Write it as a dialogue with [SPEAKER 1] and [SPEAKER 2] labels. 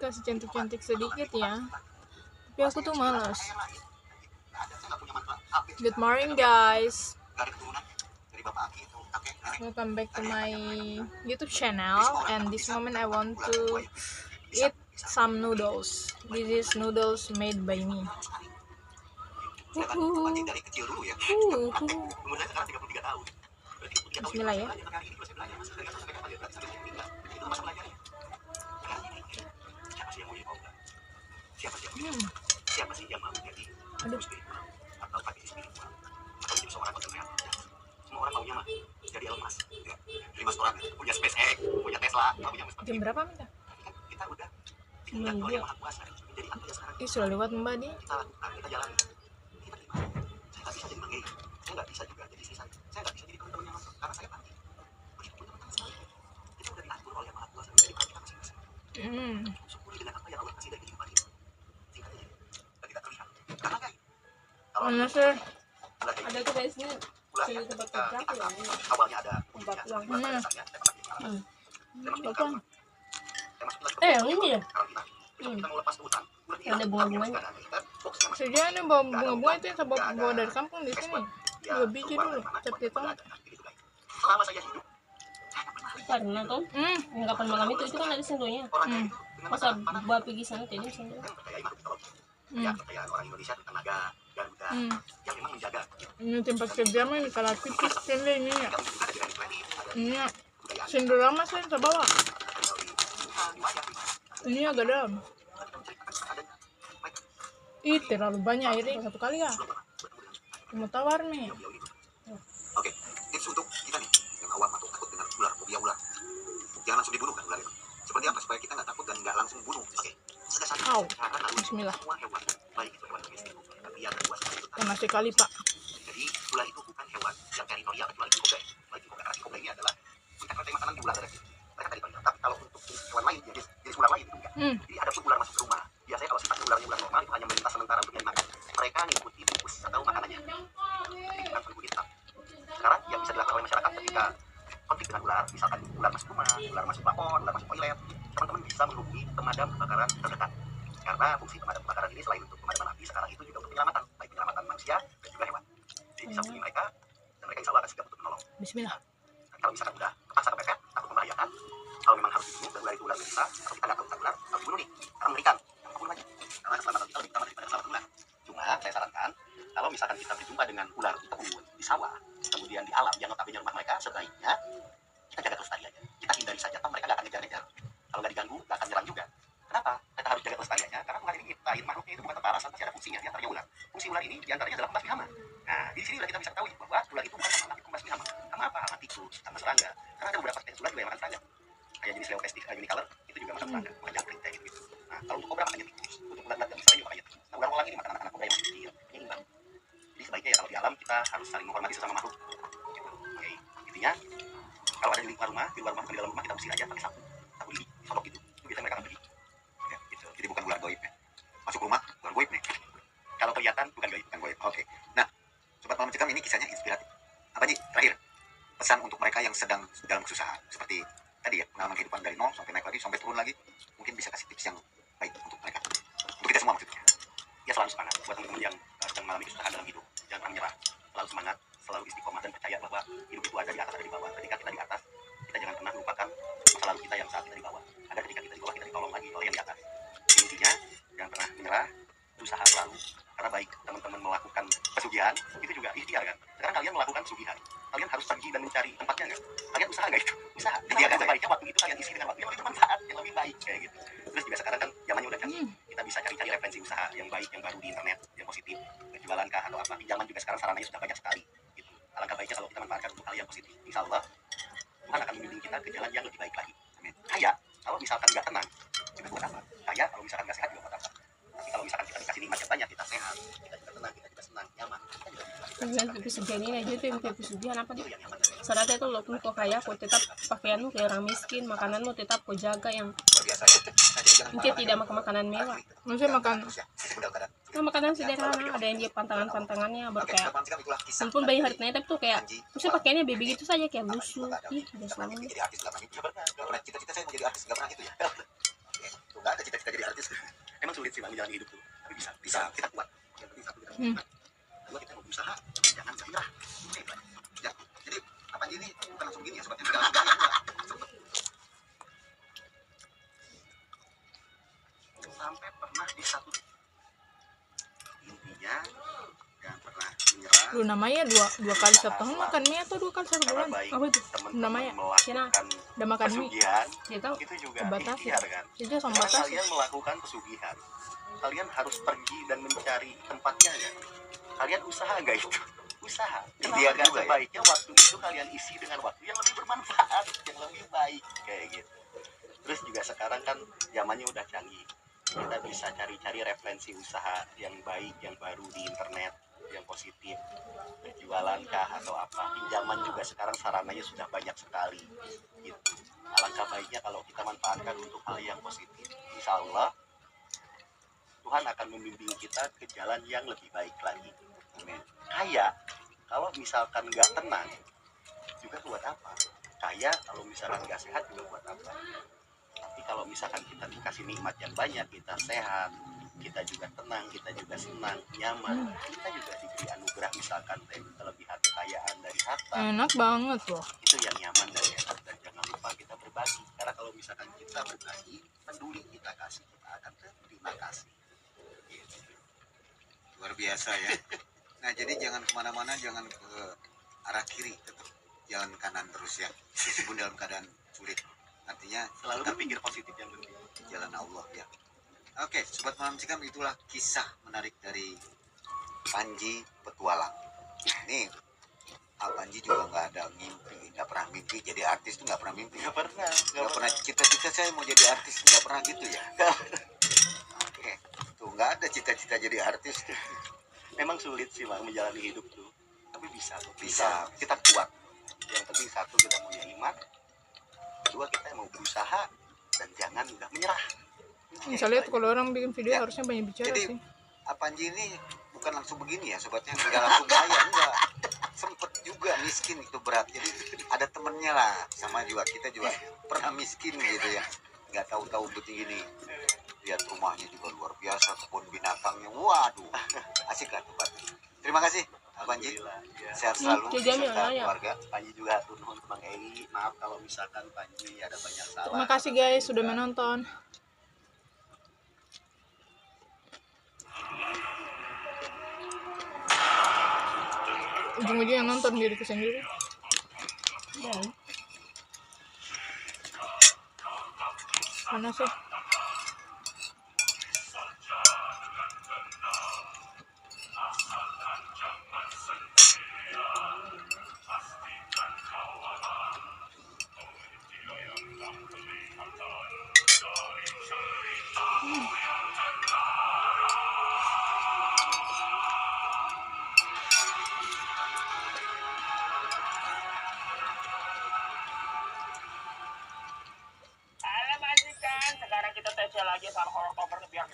[SPEAKER 1] kasih cantik-cantik sedikit ya, tapi aku tuh malas. Good morning guys, welcome back to my YouTube channel, and this moment I want to eat some noodles. This is noodles made by me. Bismillah ya.
[SPEAKER 2] Siapa sih yang mau jadi spiritual atau praktisi spiritual atau jadi seorang entrepreneur? Semua orang maunya mah jadi Elon Musk, ya. Jadi Mas Toran punya SpaceX, punya Tesla, punya
[SPEAKER 1] Jam berapa minta?
[SPEAKER 2] Kita udah diingat oleh Yang Maha Kuasa menjadi apa ya sekarang.
[SPEAKER 1] Ih, sudah lewat mbak nih.
[SPEAKER 2] Kita lakukan, kita jalani, kita terima. Saya nggak bisa jadi Bang Gey, saya nggak bisa juga jadi Sisan, saya nggak bisa jadi teman-teman yang masuk karena saya pasti. Begitu teman-teman sekali, kita udah diatur oleh Yang Maha Kuasa menjadi peran kita masing-masing. Syukuri dengan apa yang Allah kasih dari kehidupan ini. Singkatnya, kita terlihat. Karena guys,
[SPEAKER 1] Mana sih?
[SPEAKER 3] Ada tuh guys ini sini tempat kerja aku ya.
[SPEAKER 2] awalnya ada
[SPEAKER 3] Tempat uang. Ini ya. Ada bunga-bunganya.
[SPEAKER 1] Sejauh ini bawa bunga-bunga itu yang saya bawa dari kampung di sini. 2 biji dulu, tapi tomat.
[SPEAKER 2] Selama saya hidup,
[SPEAKER 3] Karena tuh yang kapan malam itu kan ada sendonya. Masa bawa pergi sana tadi sendo.
[SPEAKER 2] percaya orang Indonesia tenaga Garuda yang memang menjaga.
[SPEAKER 1] Ini tempat kerja mah ini kalau tipis kene ini ya. Ini ya. Sindorama saya bawa. Ini agak dalam. Ih, terlalu banyak airnya satu kali ya. Mau tawar nih.
[SPEAKER 2] Oke, tips untuk kita nih yang awam atau takut dengan ular, fobia ular. Jangan langsung dibunuh kan ular itu. Seperti apa supaya kita nggak takut dan nggak langsung bunuh? Oke,
[SPEAKER 1] Au, bismillah.
[SPEAKER 2] semua hewan, baik itu hewan domestik, liar dan buas itu.
[SPEAKER 1] Panas sekali pak.
[SPEAKER 2] Jadi ular itu bukan hewan yang teritorial kecuali kobra. Lagi kobra, karena kobra ini adalah puncak rantai makanan di ular tadi. Mereka teritorial. Tapi kalau untuk hewan lain, jenis ular lain itu enggak. Jadi ada pun ular masuk ke rumah. Biasanya kalau sifatnya ularnya ular normal itu hanya melintas sementara untuk nyari makan. Mereka ngikuti tikus atau makanannya. Jadi bukan mengikuti tetap. Sekarang yang bisa dilakukan oleh masyarakat ketika konflik dengan ular, misalkan ular masuk rumah, ular masuk plafon, ular masuk toilet, teman-teman bisa menghubungi pemadam kebakaran terdekat. Karena fungsi pemadam kebakaran ini selain untuk pemadaman api, sekarang itu juga untuk penyelamatan, baik penyelamatan manusia dan juga hewan. Jadi bisa hubungi mereka dan mereka insya Allah akan sigap untuk menolong.
[SPEAKER 1] Bismillah.
[SPEAKER 2] Dan kalau misalkan udah kepaksa kepepet, takut membahayakan, kalau memang harus dibunuh dan ular itu ular biasa, kalau kita nggak tahu tentang ular, harus dibunuh nih, karena mengerikan. Bunuh aja. Karena keselamatan kita lebih utama daripada keselamatan ular. Cuma saya sarankan, kalau misalkan kita berjumpa dengan ular di kebun, di sawah, kemudian di alam yang notabene rumah mereka, sebaiknya kita jaga terus tadi aja. Kita hindari saja, toh mereka nggak akan ngejar-ngejar. Kalau nggak diganggu, nggak akan nyerang juga. Kenapa? Kita harus jaga kelestariannya, karena ular ini lain makhluknya itu bukan tentara, masih ada fungsinya. Di antaranya ular. Fungsi ular ini diantaranya adalah pembasmi hama. Nah, di sini udah kita bisa tahu bahwa ular itu bukan hama, tapi pembasmi hama. Hama apa? Hama tikus, hama serangga. Karena ada beberapa spesies ular juga yang makan serangga. Kayak jenis Leopestis, unicolor, itu juga makan serangga, makan jangkrik kayak gitu. Nah, kalau untuk kobra makannya tikus, untuk ular yang misalnya juga makannya tikus. Nah, ular ini makan anak-anak kobra yang masih kecil, ini imbang. Jadi sebaiknya ya kalau di alam kita harus saling menghormati sesama makhluk. Gitu. Oke, intinya kalau ada di luar rumah, di dalam rumah kita usir aja pakai sapu lidi, sodok gitu. Itu biasanya mereka akan pergi. Ya, gitu. Jadi bukan ular goib ya. Masuk rumah, ular goib nih. Kalau kelihatan bukan goib, bukan goib. Oke. Nah, sobat malam mencekam, ini kisahnya inspiratif. Apa Ji? Terakhir, pesan untuk mereka yang sedang dalam kesusahan seperti tadi ya, pengalaman kehidupan dari nol sampai naik lagi, sampai turun lagi, mungkin bisa kasih tips yang baik untuk mereka, untuk kita semua maksudnya. Ya selalu semangat buat teman-teman yang sedang mengalami kesusahan dalam hidup, jangan pernah menyerah, selalu semangat, selalu istiqomah dan percaya bahwa hidup itu ada di atas, ada di bawah. Ketika kita di atas, kita jangan pernah melupakan masa lalu kita yang saat kita di bawah, agar ketika kita di bawah kita ditolong lagi oleh yang di atas. Intinya jangan pernah menyerah, berusaha selalu, karena baik teman-teman melakukan pesugihan itu juga ikhtiar kan. Sekarang kalian melakukan pesugihan, kalian harus pergi dan mencari tempatnya nggak? Kalian usaha nggak itu? Usaha. Jadi agak sebaiknya waktu itu kalian isi dengan waktu yang lebih bermanfaat, yang lebih baik kayak gitu. Terus juga sekarang kan zamannya udah canggih, kita bisa cari-cari referensi usaha yang baik, yang baru di internet, yang positif, jualan kah atau apa. Pinjaman juga sekarang sarananya sudah banyak sekali. Gitu. Alangkah baiknya kalau kita manfaatkan untuk hal yang positif. Insya Allah Tuhan akan membimbing kita ke jalan yang lebih baik lagi. Amin. Kaya, kalau misalkan nggak tenang, juga buat apa? Kaya, kalau misalkan nggak sehat juga buat apa? Tapi kalau misalkan kita dikasih nikmat yang banyak, kita sehat, kita juga tenang, kita juga senang, nyaman, kita juga bisa.
[SPEAKER 3] Pesugihan ini aja tuh yang kayak pesugihan apa tuh? Sarannya itu walaupun kau kaya, kau tetap pakaianmu kayak orang miskin, makananmu tetap kau jaga yang mungkin tidak makan makanan mewah.
[SPEAKER 1] Maksudnya makan
[SPEAKER 3] Nah, makanan sederhana, ada yang dia pantangan-pantangannya baru kayak walaupun bayi hartanya tapi tuh kayak maksudnya pakaiannya baby gitu saja kayak busuk. Ih, udah selama ini.
[SPEAKER 2] Jadi artis nggak pernah itu, cita-cita saya mau jadi artis nggak pernah itu ya. Nggak ada cita-cita jadi sih bang menjalani hidup tuh. Tapi bisa kita kuat. Yang penting satu kita mau
[SPEAKER 1] Hmm.
[SPEAKER 2] kuat. Kedua kita mau berusaha, jangan menyerah. Ya, jadi apa ini bukan langsung gini ya sobatnya. Sampai pernah di satu intinya jangan pernah menyerah.
[SPEAKER 1] Lu namanya dua kali setahun makan mie atau 2 kali satu
[SPEAKER 2] Karena
[SPEAKER 1] bulan?
[SPEAKER 2] baik
[SPEAKER 3] Apa itu?
[SPEAKER 2] teman-teman
[SPEAKER 1] Namanya
[SPEAKER 2] melakukan
[SPEAKER 1] udah makan mie.
[SPEAKER 2] pesugihan
[SPEAKER 3] Dia tahu.
[SPEAKER 2] itu juga
[SPEAKER 1] Batasi.
[SPEAKER 2] ikhtiar kan.
[SPEAKER 1] Itu sama
[SPEAKER 2] Karena
[SPEAKER 1] batasi.
[SPEAKER 2] kalian melakukan pesugihan, kalian harus pergi dan mencari tempatnya ya. Kalian usaha nggak itu? Usaha. Ikhtiar juga sebaiknya waktu itu kalian isi dengan waktu yang lebih bermanfaat, yang lebih baik kayak gitu. Terus juga sekarang kan zamannya udah canggih. Kita bisa cari-cari referensi usaha yang baik, yang baru di internet, yang positif. Berjualan kah atau apa? Pinjaman juga sekarang sarananya sudah banyak sekali. Gitu. Alangkah baiknya kalau kita manfaatkan untuk hal yang positif. Insya Allah Tuhan akan membimbing kita ke jalan yang lebih baik lagi. Amin. Kayak kalau misalkan nggak tenang juga buat apa? Kayak kalau misalkan nggak sehat juga buat apa? Tapi kalau misalkan kita dikasih nikmat yang banyak, kita sehat, kita juga tenang, kita juga senang, nyaman, kita juga diberi anugerah misalkan kelebihan kekayaan dari harta.
[SPEAKER 1] Enak banget loh.
[SPEAKER 2] Itu yang nyaman dan enak, dan jangan lupa kita berbagi. Karena kalau misalkan kita berbagi, peduli kita kasih, kita akan terima kasih.
[SPEAKER 4] Luar biasa ya. Nah jadi jangan kemana-mana, jangan ke arah kiri, tetap jalan kanan terus ya, meskipun dalam keadaan sulit. Artinya
[SPEAKER 2] Selalu
[SPEAKER 4] kita
[SPEAKER 2] berpikir positif yang penting.
[SPEAKER 4] jalan Allah ya. Oke, Sobat Malam Sikam, itulah kisah menarik dari Panji Petualang. Ini Panji juga nggak ada mimpi, nggak pernah mimpi jadi artis tuh, nggak pernah mimpi.
[SPEAKER 2] Nggak pernah.
[SPEAKER 4] Cita-cita saya mau jadi artis, nggak pernah gitu ya. Oke, tuh nggak ada cita-cita jadi artis.
[SPEAKER 2] Memang sulit sih bang menjalani hidup tuh, tapi bisa.
[SPEAKER 4] Bisa.
[SPEAKER 2] Kita kuat. Yang penting satu, kita punya iman. Kedua, kita mau berusaha dan jangan mudah menyerah.
[SPEAKER 1] Bisa lihat kalau orang bikin video
[SPEAKER 4] Ya.
[SPEAKER 1] harusnya banyak bicara
[SPEAKER 4] Jadi
[SPEAKER 1] sih.
[SPEAKER 4] Panji ini bukan langsung begini ya sobatnya, nggak langsung kaya, enggak, sempet juga miskin, itu berat. Jadi ada temennya lah, sama juga kita juga pernah miskin gitu ya, nggak tahu-tahu begini. Lihat rumahnya juga luar biasa, kebun binatangnya, waduh, asik lah tempatnya. Terima kasih Panji,
[SPEAKER 2] Alhamdulillah, ya.
[SPEAKER 4] sehat selalu
[SPEAKER 3] Jadi Jamil,
[SPEAKER 4] beserta
[SPEAKER 3] ya.
[SPEAKER 4] keluarga.
[SPEAKER 2] Panji juga turun ke Bang Eli. Maaf kalau misalkan Panji ada banyak salah.
[SPEAKER 1] Terima kasih guys sudah menonton. Ujung-ujungnya nonton diriku sendiri.
[SPEAKER 3] Dan
[SPEAKER 1] Mana sih?
[SPEAKER 5] Sekarang kita TC lagi sama horror cover biar